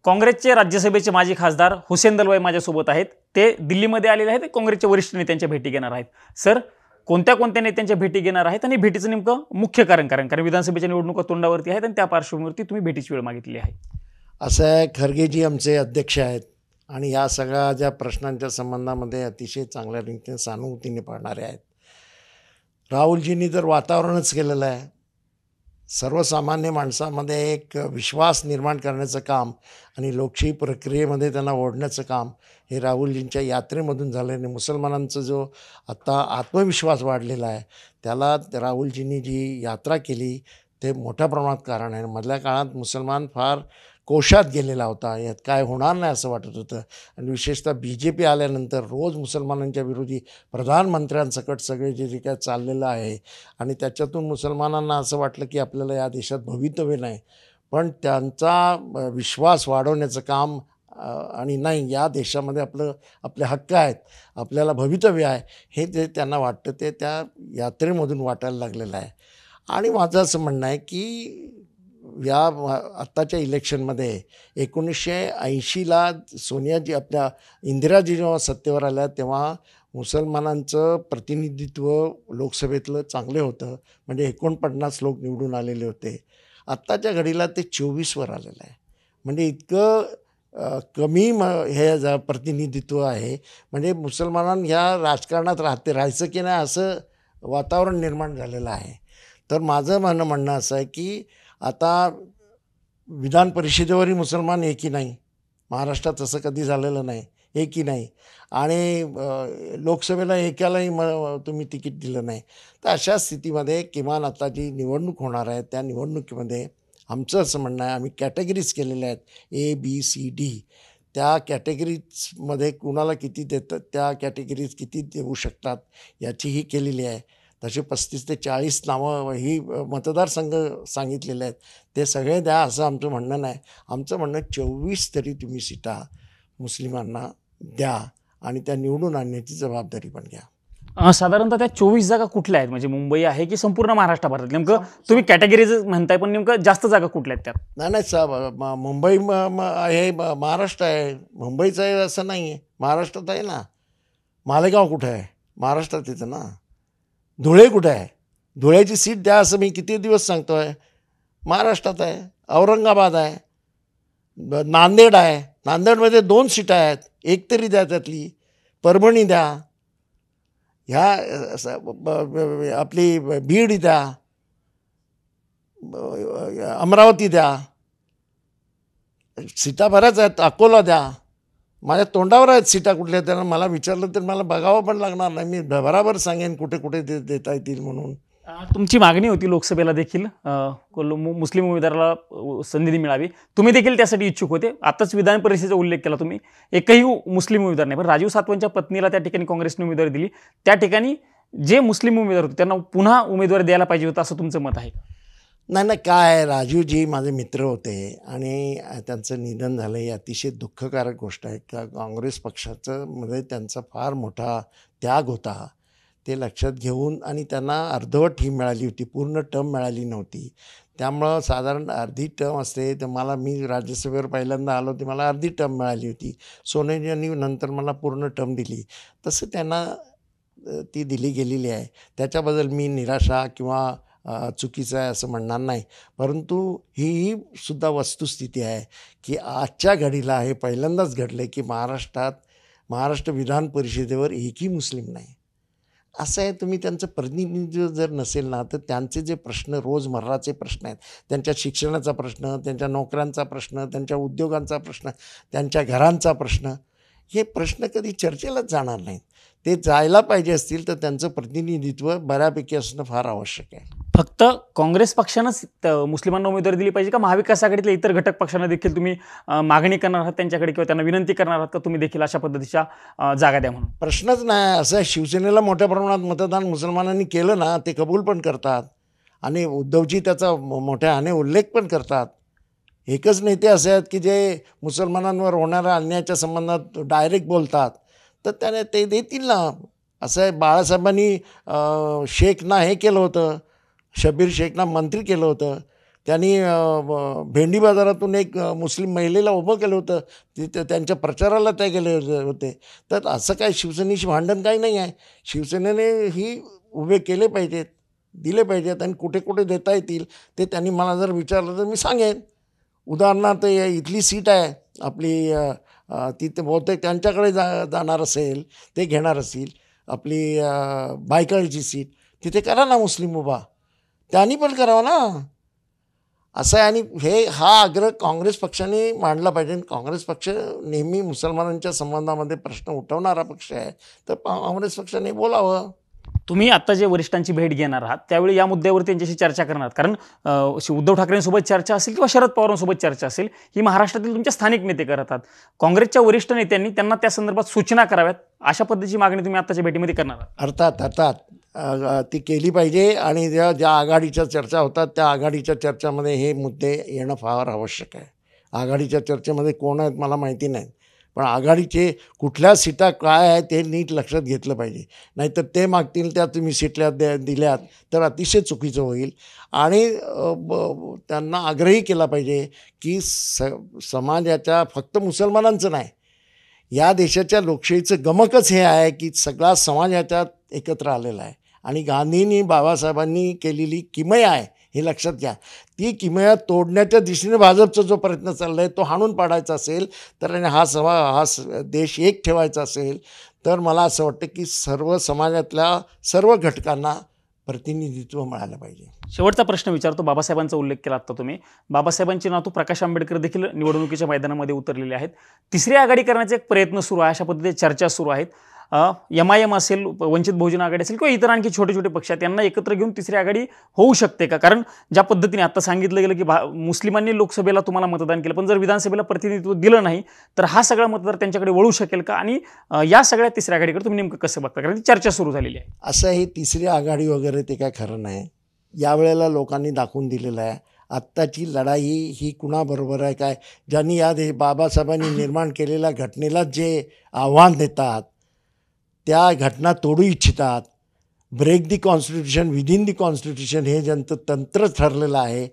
काँग्रेसचे राज्यसभेचे माजी खासदार हुसेन दलवाई माझ्यासोबत आहेत। ते दिल्लीमध्ये आलेले आहेत, काँग्रेसच्या वरिष्ठ नेत्यांच्या भेटी घेणार आहेत। सर, कोणत्या नेत्यांच्या भेटी घेणार आहेत आणि भेटीचं नेमकं मुख्य कारण विधानसभेच्या निवडणुका तोंडावरती आहेत आणि त्या पार्श्वभूमीवरती तुम्ही भेटीची वेळ मागितली आहे। असं आहे, खरगेजी आमचे अध्यक्ष आहेत आणि या सगळ्या ज्या प्रश्नांच्या संबंधामध्ये अतिशय चांगल्या रीतीने सहानुभूतीने पाहणारे आहेत। राहुलजींनी तर वातावरणच केलेलं आहे, सर्वसामान्य माणसामध्ये एक विश्वास निर्माण करण्याचं काम आणि लोकशाही प्रक्रियेमध्ये त्यांना ओढण्याचं काम हे राहुलजींच्या यात्रेमधून झालं आहे। मुसलमानांचा जो आता आत्मविश्वास वाढलेला आहे त्याला राहुलजींनी जी यात्रा केली ते मोठ्या प्रमाणात कारण आहे। मधल्या काळात मुसलमान फार कोशात गेलेला होता, यात काय होणार नाही असं वाटत होतं आणि विशेषतः BJP आल्यानंतर रोज मुसलमानांच्या विरोधी प्रधानमंत्र्यांसकट सगळे जे काय चाललेलं आहे आणि त्याच्यातून मुसलमानांना असं वाटलं की आपल्याला या देशात भवितव्य नाही, पण त्यांचा विश्वास वाढवण्याचं काम आणि नाही या देशामध्ये आपले हक्क आहेत, आपल्याला भवितव्य आहे हे जे त्यांना वाटतं ते त्या यात्रेमधून वाटायला लागलेलं आहे। आणि माझं असं म्हणणं आहे की या आत्ताच्या इलेक्शनमध्ये 1980ला सोनियाजी आपल्या इंदिराजी जेव्हा सत्तेवर आल्या तेव्हा मुसलमानांचं प्रतिनिधित्व लोकसभेतलं चांगले होतं, म्हणजे 49 लोक निवडून आलेले होते। आत्ताच्या घडीला ते 24वर आलेलं आहे, म्हणजे इतकं कमी हे प्रतिनिधित्व आहे, म्हणजे मुसलमानांना ह्या राजकारणात राहायचं की नाही असं वातावरण निर्माण झालेलं आहे। तर माझं म्हणणं असं आहे की आता विधान परिषदेवरही मुसलमान एकही नाही, महाराष्ट्रात तसं कधी झालेलं नाही, एकही नाही, आणि लोकसभेला एकालाही तुम्ही तिकीट दिलं नाही। तर अशा स्थितीमध्ये किमान आता जी निवडणूक होणार आहे त्या निवडणुकीमध्ये आमचं असं म्हणणं आहे, आम्ही कॅटेगरीज केलेल्या आहेत ABCD, त्या कॅटेगरीजमध्ये कुणाला किती देतात, त्या कॅटेगरीज किती देऊ शकतात याचीही केलेली आहे। तसे 35 ते 40 नावं ही मतदारसंघ सांगितलेले आहेत, ते सगळे द्या असं आमचं म्हणणं नाही। आमचं म्हणणं 24 तरी तुम्ही सीटा मुस्लिमांना द्या आणि त्या निवडून आणण्याची जबाबदारी पण घ्या। साधारणतः त्या 24 जागा कुठल्या आहेत, म्हणजे मुंबई आहे की संपूर्ण महाराष्ट्राभरात? नेमकं तुम्ही कॅटेगरीज म्हणताय, पण नेमकं जास्त जागा कुठल्या आहेत त्यात? नाही मुंबई आहे, महाराष्ट्र आहे, मुंबईचं आहे असं नाही आहे, महाराष्ट्रात आहे ना। मालेगाव कुठं आहे? महाराष्ट्रात येतं ना। धुळे कुठे आहे? धुळ्याची सीट द्या असं मी किती दिवस सांगतो आहे, महाराष्ट्रात आहे। औरंगाबाद आहे, नांदेड आहे, नांदेडमध्ये 2 सीटा आहेत, एक तरी द्या त्यातली। परभणी द्या, ह्या आपली बीड द्या, अमरावती द्या, सीटा बऱ्याच आहेत, अकोला द्या। माझ्या तोंडावर आहेत सीटा कुठल्या, त्यांना मला विचारलं तर मला बघावं पण लागणार नाही, मी बराबर सांगेन कुठे कुठे देता येतील म्हणून। तुमची मागणी होती लोकसभेला देखील मुस्लिम उमेदवाराला संधी मिळावी, तुम्ही देखील त्यासाठी इच्छुक होते। आताच विधान परिषदेचा उल्लेख केला तुम्ही, एकही मुस्लिम उमेदवार नाही, पण राजीव सातवांच्या पत्नीला त्या ठिकाणी काँग्रेसने उमेदवारी दिली, त्या ठिकाणी जे मुस्लिम उमेदवार होते त्यांना पुन्हा उमेदवारी द्यायला पाहिजे होतं असं तुमचं मत आहे? नाही, काय राजूजी माझे मित्र होते आणि त्यांचं निधन झालं ही अतिशय दुःखकारक गोष्ट आहे। का काँग्रेस पक्षाचं मध्ये त्यांचा फार मोठा त्याग होता, ते लक्षात घेऊन, आणि त्यांना अर्धवट ही मिळाली होती, पूर्ण टर्म मिळाली नव्हती। त्यामुळं साधारण अर्धी टर्म असते, तर मी राज्यसभेवर पहिल्यांदा आलो ते मला अर्धी टर्म मिळाली होती, सोनियाजींनी नंतर मला पूर्ण टर्म दिली, तसं त्यांना ती दिली गेलेली आहे। त्याच्याबद्दल मी निराशा किंवा चुकीचं आहे असं म्हणणार नाही, परंतु ही सुद्धा वस्तुस्थिती आहे की आजच्या घडीला हे पहिल्यांदाच घडलं की महाराष्ट्र विधान परिषदेवर एकही मुस्लिम नाही। असं आहे, तुम्ही त्यांचं प्रतिनिधित्व जर नसेल ना तर त्यांचे जे प्रश्न रोजमर्राचे प्रश्न आहेत, त्यांच्या शिक्षणाचा प्रश्न, त्यांच्या नोकऱ्यांचा प्रश्न, त्यांच्या उद्योगांचा प्रश्न, त्यांच्या घरांचा प्रश्न, हे प्रश्न कधी चर्चेलाच जाणार नाहीत। ते जायला पाहिजे असतील तर त्यांचं प्रतिनिधित्व बऱ्यापैकी असणं फार आवश्यक आहे। फक्त काँग्रेस पक्षानंच मुस्लिमांना उमेदवारी दिली पाहिजे का महाविकास आघाडीतल्या इतर घटक पक्षांना देखील तुम्ही मागणी करणार आहात त्यांच्याकडे, किंवा त्यांना विनंती करणार आहात का तुम्ही देखील अशा पद्धतीच्या जागा द्या म्हणून? प्रश्नच नाही। असं शिवसेनेला मोठ्या प्रमाणात मतदान मुसलमानांनी केलं ना, ते कबूल पण करतात आणि उद्धवजी त्याचा मोठ्याने उल्लेख पण करतात। एकच नेते असे आहेत की जे मुसलमानांवर होणाऱ्या अन्यायाच्या संबंधात डायरेक्ट बोलतात, तर त्याने ते देतील ना। असं आहे, बाळासाहेबांनी शेखना हे केलं होतं, शबीर शेखना मंत्री केलं होतं, त्यांनी भेंडी बाजारातून एक मुस्लिम महिलेला उभं केलं होतं, तिथे त्यांच्या प्रचाराला ते गेले होते. तर असं काय शिवसेनेशी भांडण काही नाही आहे. शिवसेनेने ही उभे केले पाहिजेत, दिले पाहिजेत आणि कुठे कुठे देता येतील ते त्यांनी मला जर विचारलं तर मी सांगेन. उदाहरणार्थ इथली सीट आहे आपली, तिथे बहुतेक त्यांच्याकडे जाणार असेल, ते घेणार असतील. आपली बायकळची सीट तिथे करा ना मुस्लिम उभा, त्यांनी पण करावा ना. असं आहे. आणि हा आग्रह काँग्रेस पक्षाने मांडला पाहिजे. काँग्रेस पक्ष नेहमी मुसलमानांच्या संबंधामध्ये प्रश्न उठवणारा पक्ष आहे, तर काँग्रेस पक्षाने बोलावं. तुम्ही आता जे वरिष्ठांची भेट घेणार आहात त्यावेळी या मुद्द्यावर त्यांच्याशी चर्चा करणार आहात, कारण उद्धव ठाकरेंसोबत चर्चा असेल किंवा शरद पवारांसोबत चर्चा असेल, ही महाराष्ट्रातील तुमच्या स्थानिक नेते करतात. काँग्रेसच्या वरिष्ठ नेत्यांनी त्यांना त्या संदर्भात सूचना कराव्यात, अशा पद्धतीची मागणी तुम्ही आताच्या भेटीमध्ये करणार आहात. अर्थात ती केली पाहिजे. आणि ज्या आघाडीच्या चर्चा होतात त्या आघाडीच्या चर्चामध्ये हे मुद्दे येणं फार आवश्यक आहे. आघाडीच्या चर्चेमध्ये कोण आहेत मला माहिती नाही, पण आघाडीचे कुठल्या सीटा काय आहे ते नीट लक्षात घेतलं पाहिजे. नाहीतर ते मागतील त्या तुम्ही सीटल्या दिल्यात तर अतिशय चुकीचं होईल. आणि त्यांना आग्रही केला पाहिजे की समाजाच्या, फक्त मुसलमानांचं नाही, या देशाच्या लोकशाहीचं गमकच हे आहे की सगळा समाज याच्यात एकत्र आलेला आहे. आणि गांधींनी, बाबासाहेबांनी केलेली किमया आहे हे लक्षात घ्या. ती किमया तोडण्याच्या दिशेने भाजपचा जो प्रयत्न चालला आहे तो हाणून पाडायचा असेल तर, आणि हा देश एक ठेवायचा असेल तर मला असं वाटतं की सर्व समाजातल्या सर्व घटकांना प्रतिनिधित्व मिळालं पाहिजे. शेवटचा प्रश्न विचारतो. बाबासाहेबांचा उल्लेख केला आता तुम्ही. बाबासाहेबांचे नातू प्रकाश आंबेडकर देखील निवडणुकीच्या मैदानामध्ये उतरलेले आहेत. तिसरी आघाडी करण्याचा एक प्रयत्न सुरू आहे, अशा पद्धतीने चर्चा सुरू आहेत. MIM असेल, वंचित बहुजन आघाडी असेल किंवा इतर आणखी छोटे छोटे पक्ष आहेत, यांना एकत्र घेऊन तिसरी आघाडी होऊ शकते का? कारण ज्या पद्धतीने आता सांगितलं गेलं की मुस्लिमांनी लोकसभेला तुम्हाला मतदान केलं, पण जर विधानसभेला प्रतिनिधित्व दिलं नाही तर हा सगळा मतदार त्यांच्याकडे वळू शकेल का? आणि या सगळ्या तिसऱ्या आघाडीकडे तुम्ही नेमकं कसं बघता? कारण ती चर्चा सुरू झालेली आहे. असं ही तिसरी आघाडी वगैरे ते काय खरं नाही. यावेळेला लोकांनी दाखवून दिलेलं आहे आत्ताची लढाई ही कुणाबरोबर आहे. काय ज्यांनी बाबासाहेबांनी निर्माण केलेल्या घटनेला जे आव्हान देतात, त्या घटना तोडू इच्छितात, break the constitution within the constitution हे ज्यांचं तंत्र ठरलेलं आहे,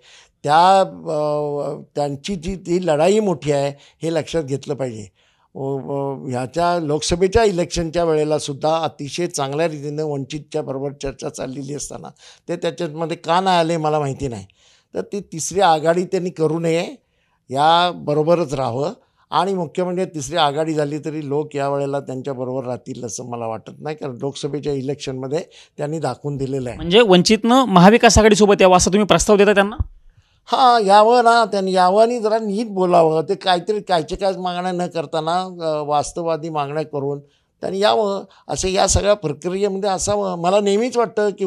त्यांची ती लढाई मोठी आहे हे लक्षात घेतलं पाहिजे. ह्याच्या लोकसभेच्या इलेक्शनच्या वेळेला सुद्धा अतिशय चांगल्या रीतीनं वंचितच्या बरोबर चर्चा चाललेली असताना ते त्याच्यामध्ये का नाही आले मला माहिती नाही. तर ती तिसरी आघाडी त्यांनी करू नये, याबरोबरच राहावं. आणि मुख्य म्हणजे तिसरी आघाडी झाली तरी लोक यावेळेला त्यांच्याबरोबर राहतील असं मला वाटत नाही, कारण लोकसभेच्या इलेक्शनमध्ये त्यांनी दाखवून दिलेलं आहे. म्हणजे वंचितनं महाविकास आघाडीसोबत यावं असं तुम्ही प्रस्ताव देता त्यांना? हां, यावं ना, त्यांनी यावं आणि जरा नीट बोलावं. ते काहीतरी काय मागण्या न करताना वास्तववादी मागण्या करून त्यांनी यावं, असं या सगळ्या प्रक्रियेमध्ये असावं. मला नेहमीच वाटतं की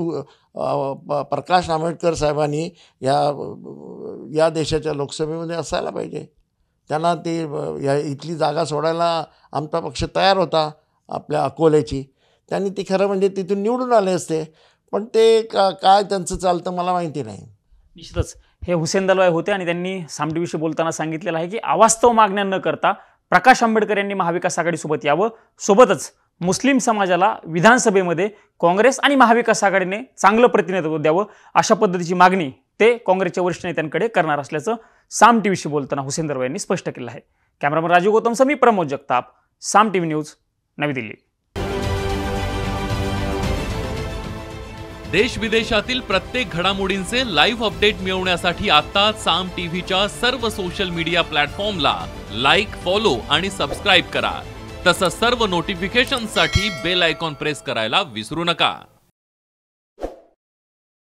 प्रकाश आंबेडकर साहेबांनी या देशाच्या लोकसभेमध्ये असायला पाहिजे. त्यांना ते इथली जागा सोडायला आमचा पक्ष तयार होता, आपल्या अकोल्याची. त्यांनी ती खरं म्हणजे तिथून निवडून आले असते, पण ते काय त्यांचं चालतं मला माहिती नाही. निश्चितच हे हुसेन दलवाई होते आणि त्यांनी सामटीविषयी बोलताना सांगितलेलं आहे की अवास्तव मागण्या न करता प्रकाश आंबेडकर यांनी महाविकास आघाडीसोबत यावं. सोबतच मुस्लिम समाजाला विधानसभेमध्ये काँग्रेस आणि महाविकास आघाडीने चांगलं प्रतिनिधित्व द्यावं, अशा पद्धतीची मागणी ते काँग्रेसच्या वरिष्ठ नेत्यांकडे करणार असल्याचं साम टीव्हीशी बोलताना हुसेन दलवाई यांनी स्पष्ट केलं आहे. कॅमेरामन राजीव गौतमसह मी प्रमोद जगताप, साम टीव्ही न्यूज, नवी दिल्ली. देश विदेशातील प्रत्येक घडामोडींचे लाईव्ह अपडेट मिळवण्यासाठी आता साम टीव्हीच्या सर्व सोशल मीडिया प्लॅटफॉर्मला लाईक, फॉलो आणि सबस्क्राईब करा. तसंच सर्व नोटिफिकेशनसाठी बेल आयकॉन प्रेस करायला विसरू नका.